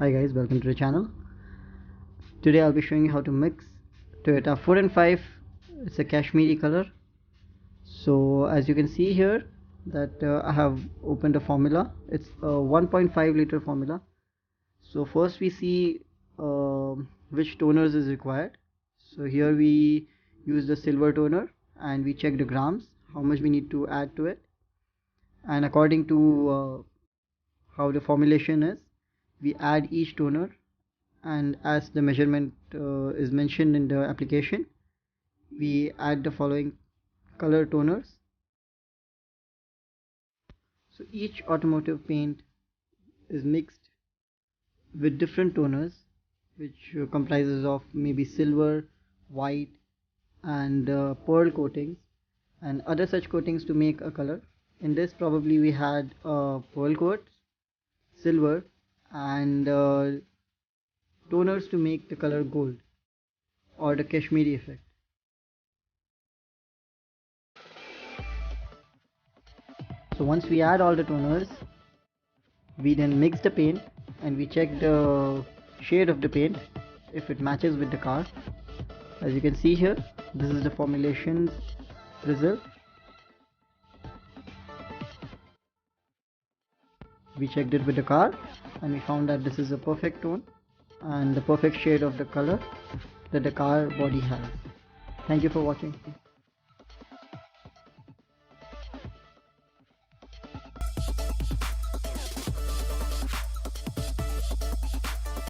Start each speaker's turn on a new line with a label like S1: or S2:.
S1: Hi guys, welcome to the channel. Today I'll be showing you how to mix Toyota 4 and 5. It's a Cashmere color. So as you can see here that I have opened a formula. It's a 1.5 liter formula. So first we see which toners is required. So here we use the silver toner and we check the grams, how much we need to add to it, and according to how the formulation is, we add each toner, and as the measurement is mentioned in the application, we add the following color toners. So each automotive paint is mixed with different toners, which comprises of maybe silver, white, and pearl coatings and other such coatings to make a color. In this probably we had pearl coat, silver, and toners to make the color gold or the Kashmiri effect. So once we add all the toners, we then mix the paint and we check the shade of the paint if it matches with the car. As you can see here, this is the formulation's result. We checked it with the car and we found that this is a perfect tone and the perfect shade of the color that the car body has. Thank you for watching.